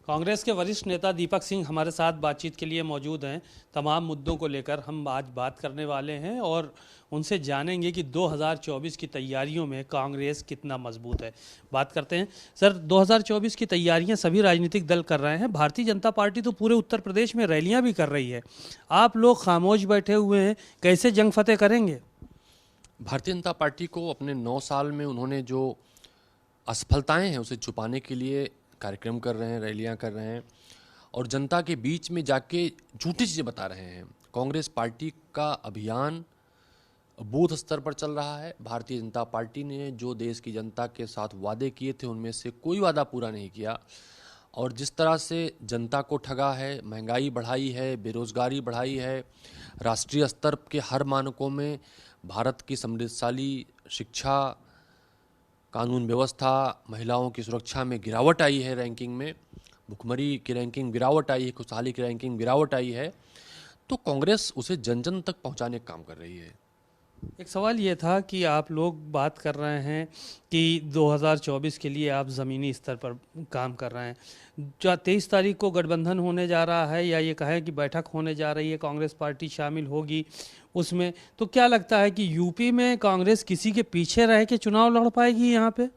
कांग्रेस के वरिष्ठ नेता दीपक सिंह हमारे साथ बातचीत के लिए मौजूद हैं। तमाम मुद्दों को लेकर हम आज बात करने वाले हैं और उनसे जानेंगे कि 2024 की तैयारियों में कांग्रेस कितना मजबूत है। बात करते हैं सर, 2024 की तैयारियां सभी राजनीतिक दल कर रहे हैं। भारतीय जनता पार्टी तो पूरे उत्तर प्रदेश में रैलियां भी कर रही है। आप लोग खामोश बैठे हुए हैं, कैसे जंग फतेह करेंगे? भारतीय जनता पार्टी को अपने 9 साल में उन्होंने जो असफलताएं हैं उसे छुपाने के लिए कार्यक्रम कर रहे हैं, रैलियां कर रहे हैं और जनता के बीच में जाके झूठी चीज़ें बता रहे हैं। कांग्रेस पार्टी का अभियान बूथ स्तर पर चल रहा है। भारतीय जनता पार्टी ने जो देश की जनता के साथ वादे किए थे उनमें से कोई वादा पूरा नहीं किया और जिस तरह से जनता को ठगा है, महंगाई बढ़ाई है, बेरोजगारी बढ़ाई है, राष्ट्रीय स्तर के हर मानकों में भारत की समृद्धशाली शिक्षा, कानून व्यवस्था, महिलाओं की सुरक्षा में गिरावट आई है, रैंकिंग में भुखमरी की रैंकिंग गिरावट आई है, खुशहाली की रैंकिंग गिरावट आई है, तो कांग्रेस उसे जन जन तक पहुंचाने का काम कर रही है। एक सवाल ये था कि आप लोग बात कर रहे हैं कि 2024 के लिए आप ज़मीनी स्तर पर काम कर रहे हैं। जो 23 तारीख को गठबंधन होने जा रहा है या ये कहें कि बैठक होने जा रही है, कांग्रेस पार्टी शामिल होगी उसमें, तो क्या लगता है कि यूपी में कांग्रेस किसी के पीछे रह के चुनाव लड़ पाएगी यहाँ पे?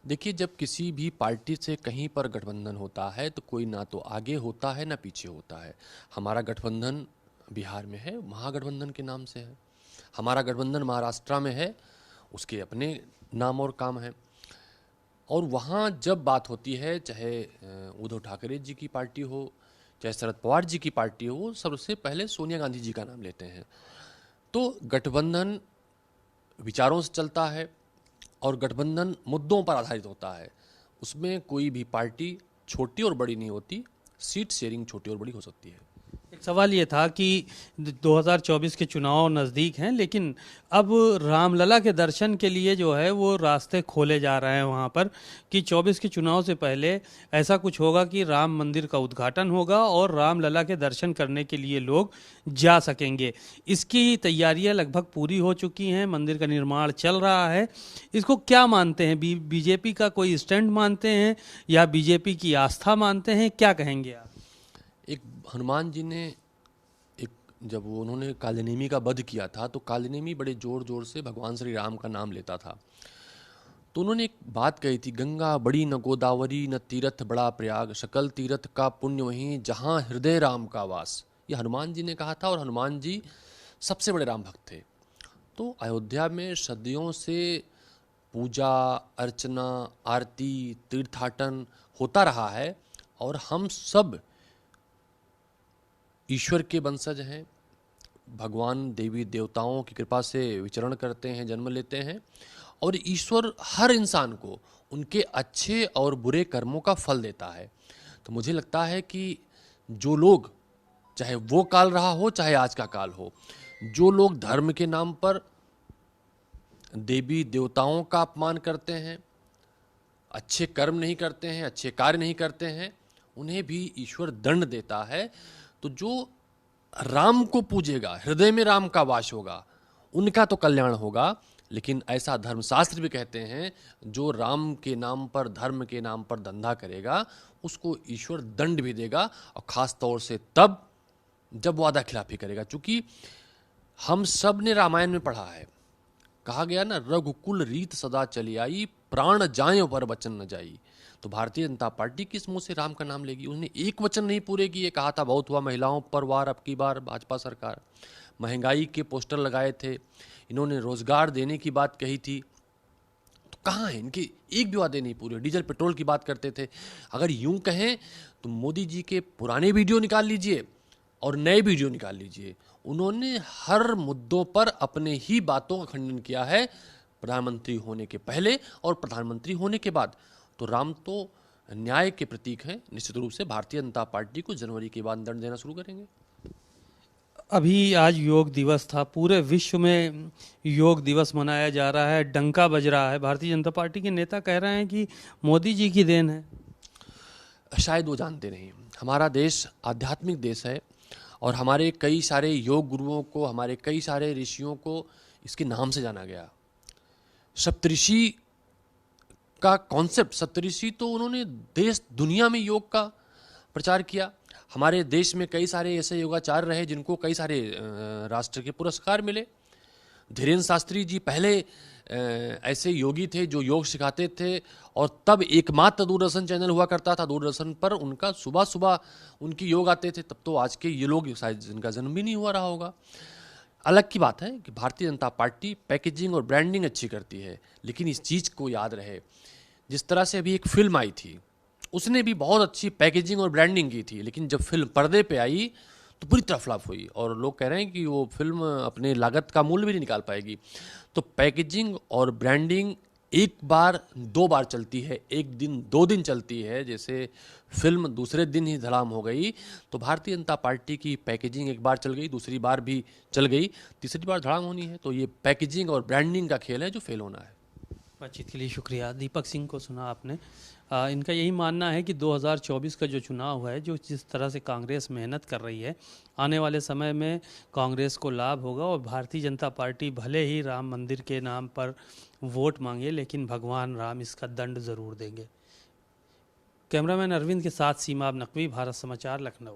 देखिए, जब किसी भी पार्टी से कहीं पर गठबंधन होता है तो कोई ना तो आगे होता है ना पीछे होता है। हमारा गठबंधन बिहार में है, महागठबंधन के नाम से है। हमारा गठबंधन महाराष्ट्र में है, उसके अपने नाम और काम है। और वहाँ जब बात होती है, चाहे उद्धव ठाकरे जी की पार्टी हो, चाहे शरद पवार जी की पार्टी हो, सबसे पहले सोनिया गांधी जी का नाम लेते हैं। तो गठबंधन विचारों से चलता है और गठबंधन मुद्दों पर आधारित होता है। उसमें कोई भी पार्टी छोटी और बड़ी नहीं होती, सीट शेयरिंग छोटी और बड़ी हो सकती है। एक सवाल ये था कि 2024 के चुनाव नज़दीक हैं, लेकिन अब रामलला के दर्शन के लिए जो है वो रास्ते खोले जा रहे हैं वहाँ पर कि 24 के चुनाव से पहले ऐसा कुछ होगा कि राम मंदिर का उद्घाटन होगा और रामलला के दर्शन करने के लिए लोग जा सकेंगे। इसकी तैयारियां लगभग पूरी हो चुकी हैं, मंदिर का निर्माण चल रहा है। इसको क्या मानते हैं? बीजेपी का कोई स्टैंड मानते हैं या बीजेपी की आस्था मानते हैं? क्या कहेंगे आप? एक हनुमान जी ने एक जब उन्होंने कालनेमी का वध किया था तो कालनेमी बड़े जोर जोर से भगवान श्री राम का नाम लेता था। तो उन्होंने एक बात कही थी, गंगा बड़ी न गोदावरी न तीरथ बड़ा प्रयाग, सकल तीरथ का पुण्य वहीं जहां हृदय राम का वास। ये हनुमान जी ने कहा था और हनुमान जी सबसे बड़े राम भक्त थे। तो अयोध्या में सदियों से पूजा अर्चना, आरती, तीर्थाटन होता रहा है और हम सब ईश्वर के वंशज हैं। भगवान देवी देवताओं की कृपा से विचरण करते हैं, जन्म लेते हैं और ईश्वर हर इंसान को उनके अच्छे और बुरे कर्मों का फल देता है। तो मुझे लगता है कि जो लोग, चाहे वो काल रहा हो चाहे आज का काल हो, जो लोग धर्म के नाम पर देवी देवताओं का अपमान करते हैं, अच्छे कर्म नहीं करते हैं, अच्छे कार्य नहीं करते हैं, उन्हें भी ईश्वर दंड देता है। तो जो राम को पूजेगा, हृदय में राम का वास होगा, उनका तो कल्याण होगा। लेकिन ऐसा धर्मशास्त्र भी कहते हैं, जो राम के नाम पर, धर्म के नाम पर धंधा करेगा उसको ईश्वर दंड भी देगा, और खास तौर से तब जब वादा खिलाफी करेगा। क्योंकि हम सब ने रामायण में पढ़ा है, कहा गया ना, रघुकुल रीत सदा चली आई, प्राण जाए पर वचन न जाई। तो भारतीय जनता पार्टी किस मुंह से राम का नाम लेगी? उन्होंने एक वचन नहीं पूरे किए। कहा था बहुत हुआ महिलाओं पर वार, अब की बार भाजपा सरकार। महंगाई के पोस्टर लगाए थे, इन्होंने रोजगार देने की बात कही थी, तो कहाँ है इनके? एक भी वादे नहीं पूरे। डीजल पेट्रोल की बात करते थे। अगर यूं कहें तो मोदी जी के पुराने वीडियो निकाल लीजिए और नए वीडियो निकाल लीजिए, उन्होंने हर मुद्दों पर अपने ही बातों का खंडन किया है, प्रधानमंत्री होने के पहले और प्रधानमंत्री होने के बाद। तो राम तो न्याय के प्रतीक हैं। निश्चित रूप से भारतीय जनता पार्टी को जनवरी के बाद दंड देना शुरू करेंगे। अभी आज योग दिवस था, पूरे विश्व में योग दिवस मनाया जा रहा है, डंका बज रहा है। भारतीय जनता पार्टी के नेता कह रहे हैं कि मोदी जी की देन है। शायद वो जानते नहीं, हमारा देश आध्यात्मिक देश है और हमारे कई सारे योग गुरुओं को, हमारे कई सारे ऋषियों को इसके नाम से जाना गया। सप्तऋषि का कॉन्सेप्ट, सप्तऋषि तो उन्होंने देश दुनिया में योग का प्रचार किया। हमारे देश में कई सारे ऐसे योगाचार्य रहे जिनको कई सारे राष्ट्र के पुरस्कार मिले। धीरेन्द्र शास्त्री जी पहले ऐसे योगी थे जो योग सिखाते थे, और तब एकमात्र दूरदर्शन चैनल हुआ करता था, दूरदर्शन पर उनका सुबह सुबह उनकी योग आते थे। तब तो आज के ये लोग शायद जिनका जन्म भी नहीं हुआ रहा होगा। अलग की बात है कि भारतीय जनता पार्टी पैकेजिंग और ब्रांडिंग अच्छी करती है, लेकिन इस चीज़ को याद रहे, जिस तरह से अभी एक फिल्म आई थी उसने भी बहुत अच्छी पैकेजिंग और ब्रांडिंग की थी, लेकिन जब फिल्म पर्दे पे आई तो पूरी तरह फ्लॉप हुई, और लोग कह रहे हैं कि वो फिल्म अपने लागत का मूल्य भी नहीं निकाल पाएगी। तो पैकेजिंग और ब्रांडिंग एक बार दो बार चलती है, एक दिन दो दिन चलती है। जैसे फिल्म दूसरे दिन ही धड़ाम हो गई, तो भारतीय जनता पार्टी की पैकेजिंग एक बार चल गई, दूसरी बार भी चल गई, तीसरी बार धड़ाम होनी है। तो ये पैकेजिंग और ब्रांडिंग का खेल है जो फेल होना है। बातचीत के लिए शुक्रिया। दीपक सिंह को सुना आपने। इनका यही मानना है कि 2024 का जो चुनाव है, जो जिस तरह से कांग्रेस मेहनत कर रही है, आने वाले समय में कांग्रेस को लाभ होगा, और भारतीय जनता पार्टी भले ही राम मंदिर के नाम पर वोट मांगे, लेकिन भगवान राम इसका दंड ज़रूर देंगे। कैमरामैन अरविंद के साथ सीमा नकवी, भारत समाचार, लखनऊ।